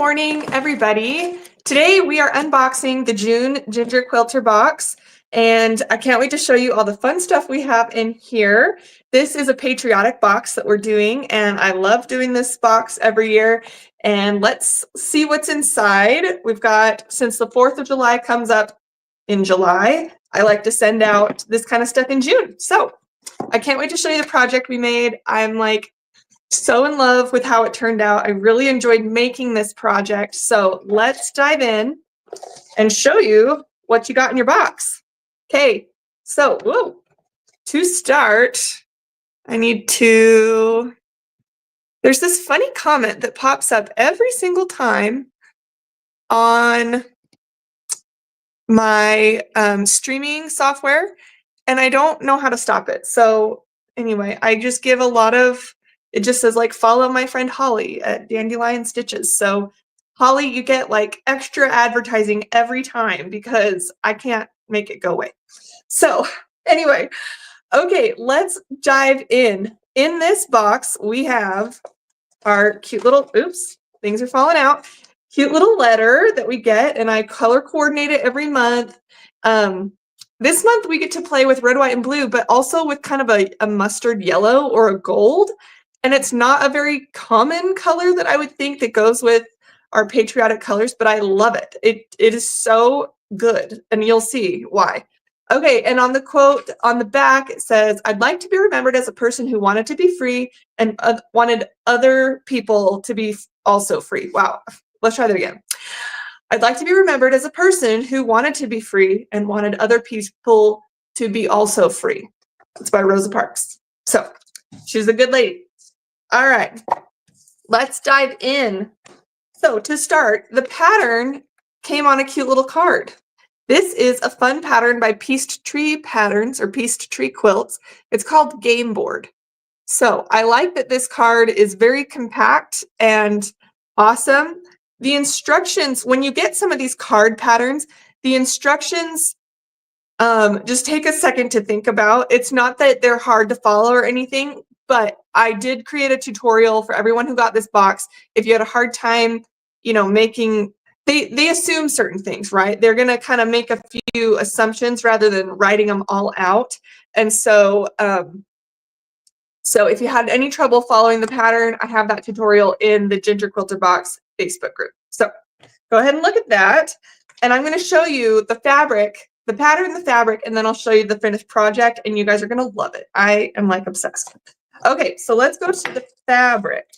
morning, everybody. Today we are unboxing the June Ginger Quilter box, and I can't wait to show you all the fun stuff we have in here. This is a patriotic box that we're doing, and I love doing this box every year. And let's see what's inside. We've got, since the 4th of July comes up in July, I like to send out this kind of stuff in June. So I can't wait to show you the project we made. I'm like so in love with how it turned out. I really enjoyed making this project. So let's dive in and show you what you got in your box. Okay, so to start, there's this funny comment that pops up every single time on my streaming software, and I don't know how to stop it. So anyway, I just give a lot of, it just says like, follow my friend Holly at Dandelion Stitches. So Holly, you get like extra advertising every time because I can't make it go away. So anyway, okay, let's dive in. In this box, we have our cute little, oops, things are falling out. Cute little letter that we get, and I color coordinate it every month. This month we get to play with red, white, and blue, but also with kind of a mustard yellow or a gold. And it's not a very common color that I would think that goes with our patriotic colors, but I love it. It is so good, and you'll see why. Okay, and on the quote on the back, it says, "I'd like to be remembered as a person who wanted to be free and wanted other people to be also free." Wow, let's try that again. "I'd like to be remembered as a person who wanted to be free and wanted other people to be also free." It's by Rosa Parks. So she's a good lady. All right, let's dive in. So to start, the pattern came on a cute little card. This is a fun pattern by Pieced Tree Patterns or Pieced Tree Quilts. It's called Game Board. So I like that this card is very compact and awesome. The instructions, when you get some of these card patterns, the instructions just take a second to think about. It's not that they're hard to follow or anything, but I did create a tutorial for everyone who got this box. If you had a hard time, making, they assume certain things, right? They're going to kind of make a few assumptions rather than writing them all out. And so, so if you had any trouble following the pattern, I have that tutorial in the Ginger Quilter Box Facebook group. So go ahead and look at that. And I'm going to show you the fabric, the pattern, the fabric, and then I'll show you the finished project, and you guys are going to love it. I am like obsessed. Okay, so let's go to the fabric.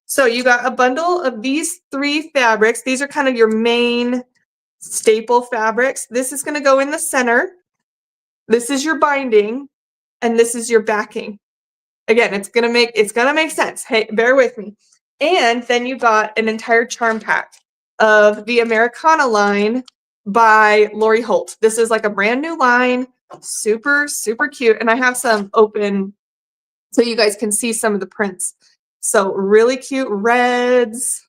So you got a bundle of these 3 fabrics. These are kind of your main staple fabrics. This is going to go in the center. This is your binding, and this is your backing. Again, it's gonna make sense. Hey, bear with me. And then you got an entire charm pack of the Americana line by Lori Holt. This is like a brand new line, super, super cute. And I have some open so you guys can see some of the prints. So really cute reds.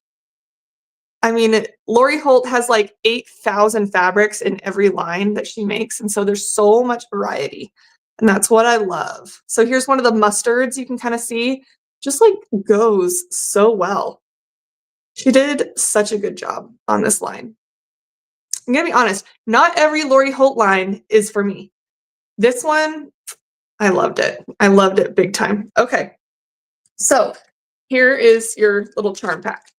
I mean, Lori Holt has like 8,000 fabrics in every line that she makes. And so there's so much variety. And that's what I love. So here's one of the mustards you can kind of see, just like goes so well. She did such a good job on this line. I'm gonna be honest, not every Lori Holt line is for me. This one, I loved it. I loved it big time. Okay, so here is your little charm pack.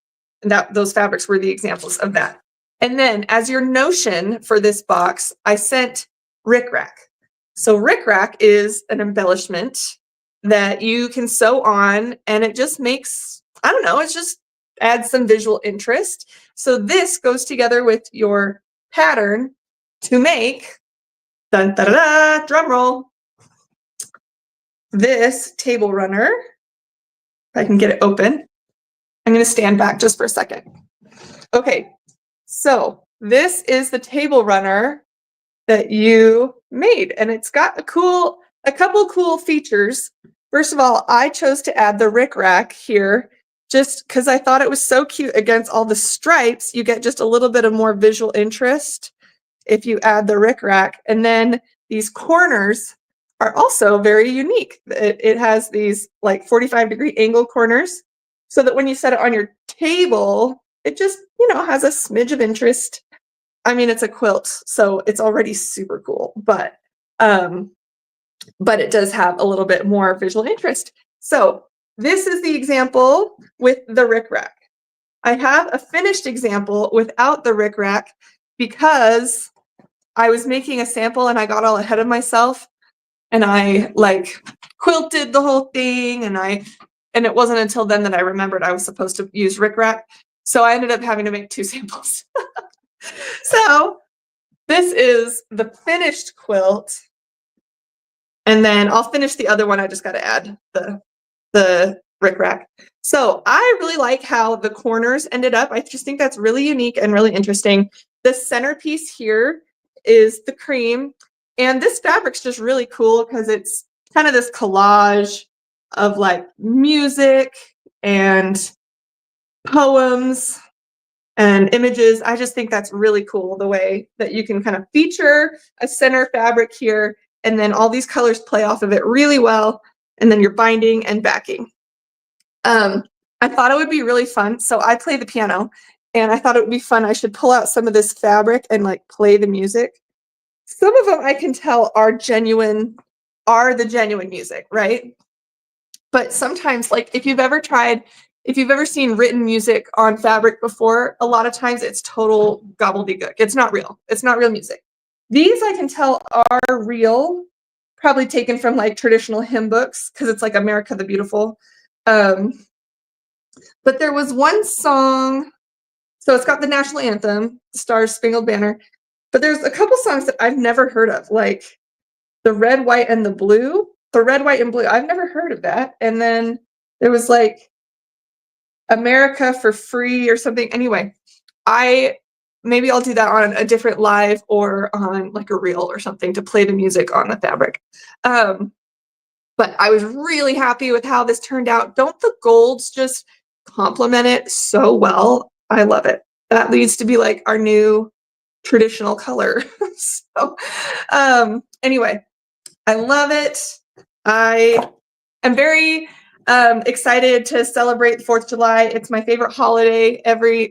And those fabrics were the examples of that. And then as your notion for this box, I sent rickrack. So rickrack is an embellishment that you can sew on, and it just makes, I don't know, it just adds some visual interest. So this goes together with your pattern to make, dun, da, da, da, drum roll, this table runner. If I can get it open. I'm going to stand back just for a second. Okay, so this is the table runner that you made, and it's got a couple cool features. First of all, I chose to add the rickrack here just because I thought it was so cute against all the stripes. You get just a little bit of more visual interest if you add the rickrack. And then these corners are also very unique. It has these like 45-degree angle corners so that when you set it on your table, it just, has a smidge of interest. I mean, it's a quilt, so it's already super cool, but it does have a little bit more visual interest. So this is the example with the rickrack. I have a finished example without the rickrack because I was making a sample and I got all ahead of myself and I like quilted the whole thing and it wasn't until then that I remembered I was supposed to use rickrack. So I ended up having to make 2 samples. So this is the finished quilt. And then I'll finish the other one. I just got to add the rickrack. So I really like how the corners ended up. I just think that's really unique and really interesting. The centerpiece here is the cream. And this fabric's just really cool because it's kind of this collage of like music and poems and images. I just think that's really cool, the way that you can kind of feature a center fabric here, and then all these colors play off of it really well, and then your binding and backing. I thought it would be really fun. So I play the piano, and I thought it would be fun. I should pull out some of this fabric and like play the music. Some of them I can tell are the genuine music, right? But sometimes, like if you've ever seen written music on fabric before, a lot of times it's total gobbledygook. It's not real. It's not real music. These I can tell are real, probably taken from like traditional hymn books because it's like America the Beautiful. But there was one song, so it's got the national anthem, Stars Spangled Banner, but there's a couple songs that I've never heard of, like the Red, White, and the Blue. The Red, White, and Blue. I've never heard of that. And then there was like America for Free or something. Anyway, maybe I'll do that on a different live or on like a reel or something to play the music on the fabric. But I was really happy with how this turned out. Don't the golds just complement it so well? I love it. That needs to be like our new traditional color. So anyway, I love it. I am very excited to celebrate the 4th of July. It's my favorite holiday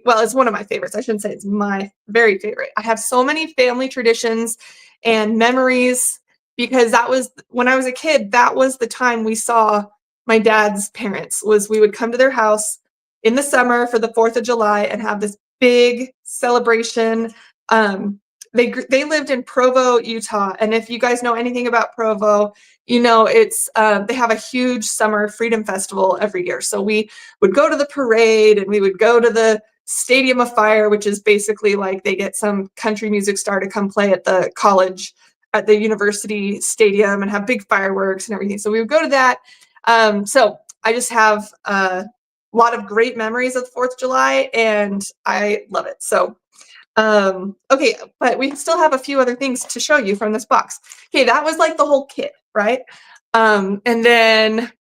well, it's one of my favorites. I shouldn't say it's my very favorite. I have so many family traditions and memories because that was, when I was a kid, that was the time we saw my dad's parents, was we would come to their house in the summer for the 4th of July and have this big celebration. They lived in Provo, Utah. And if you guys know anything about Provo, it's they have a huge summer freedom festival every year. So we would go to the parade and we would go to the Stadium of Fire, which is basically like they get some country music star to come play at the college, at the university stadium, and have big fireworks and everything. So we would go to that. So I just have a lot of great memories of the 4th of July and I love it. So okay, but we still have a few other things to show you from this box. Okay, that was like the whole kit, right? And then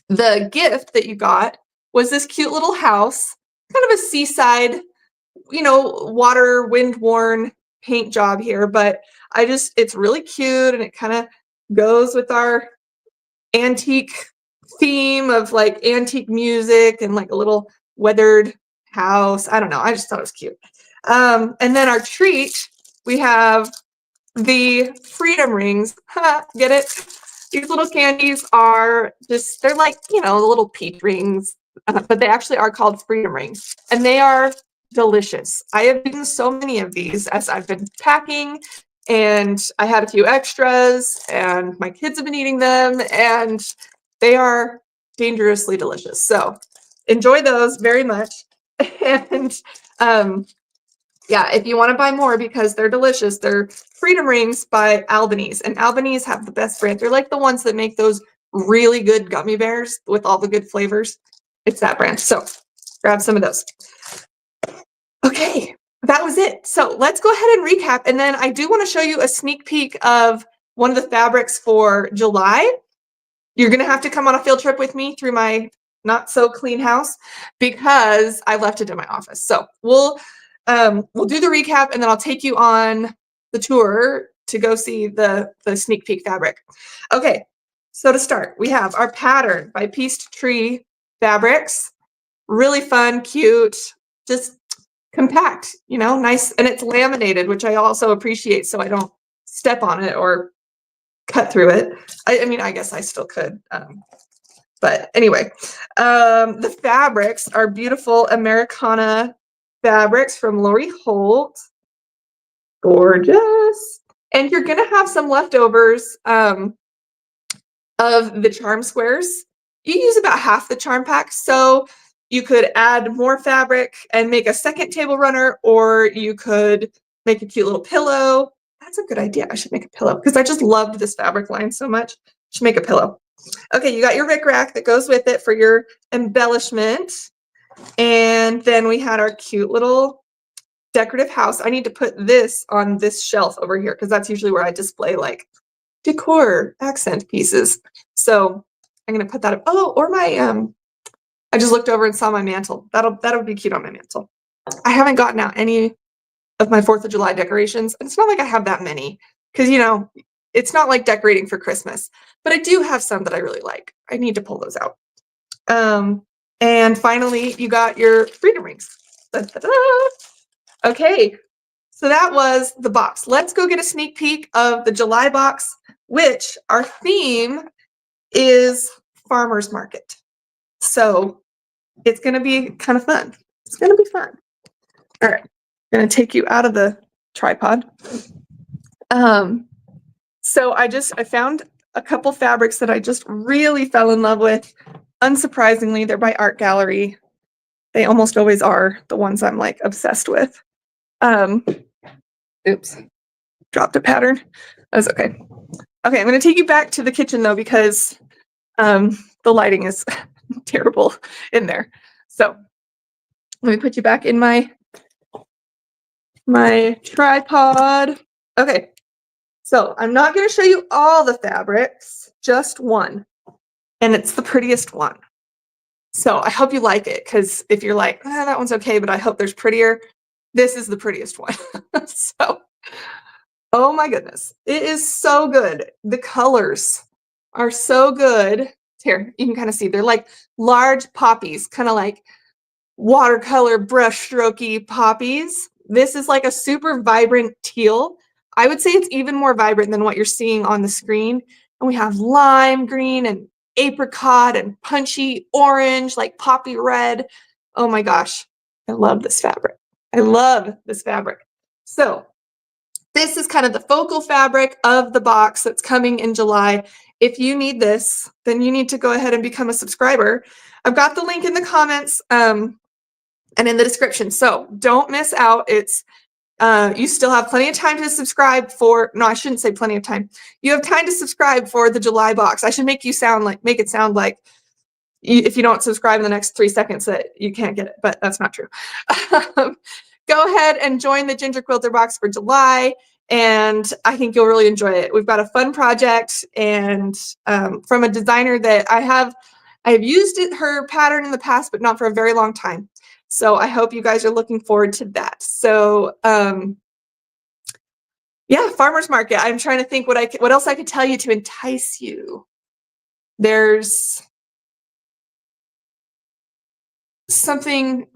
the gift that you got was this cute little house, kind of a seaside, water, wind-worn paint job here, but it's really cute and it kind of goes with our antique theme of like antique music and like a little weathered house. I don't know. I just thought it was cute. And then our treat, we have the freedom rings. Get it? These little candies are they're like, the little peach rings, but they actually are called freedom rings. And they are delicious. I have eaten so many of these as I've been packing, and I had a few extras, and my kids have been eating them, and they are dangerously delicious. So enjoy those very much. And yeah, if you want to buy more because they're delicious, they're Freedom Rings by Albanese. And Albanese have the best brand. They're like the ones that make those really good gummy bears with all the good flavors. It's that brand. So grab some of those. Okay, that was it. So let's go ahead and recap. And then I do want to show you a sneak peek of one of the fabrics for July. You're going to have to come on a field trip with me through my not so clean house because I left it in my office. So we'll do the recap and then I'll take you on the tour to go see the sneak peek fabric. Okay, so to start, we have our pattern by Pieced Tree Fabrics. Really fun, cute. just compact, you know, nice. And it's laminated, which I also appreciate, so I don't step on it or cut through it. I mean, I guess I still could. But anyway, the fabrics are beautiful Americana fabrics from Lori Holt. Gorgeous. And you're going to have some leftovers of the charm squares. You use about half the charm pack, so you could add more fabric and make a second table runner, or you could make a cute little pillow. That's a good idea. I should make a pillow because I just loved this fabric line so much. I should make a pillow. Okay, you got your Rick Rack that goes with it for your embellishment. And then we had our cute little decorative house. I need to put this on this shelf over here because that's usually where I display like decor accent pieces. So I'm gonna put that up. Oh, or my I just looked over and saw my mantle. That'll be cute on my mantle. I haven't gotten out any of my 4th of July decorations. And it's not like I have that many because, you know, it's not like decorating for Christmas, but I do have some that I really like. I need to pull those out. And finally, you got your freedom rings. Da-da-da. Okay, so that was the box. Let's go get a sneak peek of the July box, which our theme is farmer's market. So it's going to be kind of fun. It's going to be fun. All right, I'm going to take you out of the tripod. So I found a couple fabrics that I just really fell in love with. Unsurprisingly, they're by Art Gallery. They almost always are the ones I'm like obsessed with. Oops, dropped a pattern. That's okay. Okay, I'm going to take you back to the kitchen though because the lighting is terrible in there. So let me put you back in my tripod. Okay, so I'm not going to show you all the fabrics, just one, and it's the prettiest one. So I hope you like it because if you're like, that one's okay, but I hope there's prettier, this is the prettiest one. So, oh my goodness, it is so good. The colors are so good. Here, you can kind of see they're like large poppies, kind of like watercolor brush strokey poppies. This is like a super vibrant teal. I would say it's even more vibrant than what you're seeing on the screen. And we have lime green and apricot and punchy orange, like poppy red. Oh my gosh, I love this fabric. I love this fabric. So this is kind of the focal fabric of the box that's coming in July. If you need this, then you need to go ahead and become a subscriber. I've got the link in the comments and in the description. So don't miss out. It's you still have plenty of time to subscribe for, no, I shouldn't say plenty of time. You have time to subscribe for the July box. I should make it sound like if you don't subscribe in the next 3 seconds that you can't get it, but that's not true. Go ahead and join the Ginger Quilter box for July, and I think you'll really enjoy it. We've got a fun project, and from a designer that I have used her pattern in the past, but not for a very long time. So I hope you guys are looking forward to that. So yeah, farmer's market. I'm trying to think what else I could tell you to entice you. There's something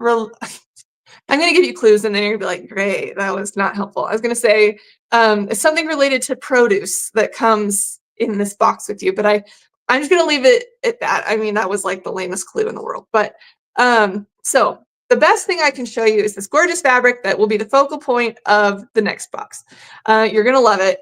I'm going to give you clues and then you're going to be like, great, that was not helpful. I was going to say it's something related to produce that comes in this box with you, but I'm just going to leave it at that. I mean, that was like the lamest clue in the world. But so the best thing I can show you is this gorgeous fabric that will be the focal point of the next box. You're going to love it.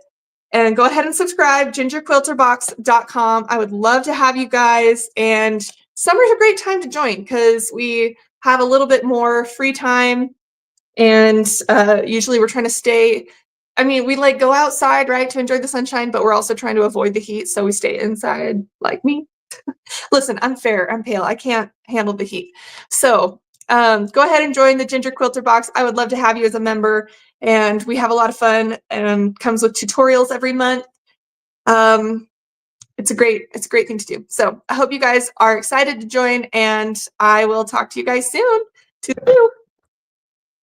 And go ahead and subscribe, gingerquilterbox.com. I would love to have you guys. And summer's a great time to join because we have a little bit more free time. And usually we're trying to stay, I mean, we like go outside, right, to enjoy the sunshine, but we're also trying to avoid the heat. So we stay inside like me. Listen, I'm fair, I'm pale. I can't handle the heat. So go ahead and join the Ginger Quilter box. I would love to have you as a member. And we have a lot of fun and comes with tutorials every month. It's a great thing to do. So I hope you guys are excited to join, and I will talk to you guys soon. Toodaloo.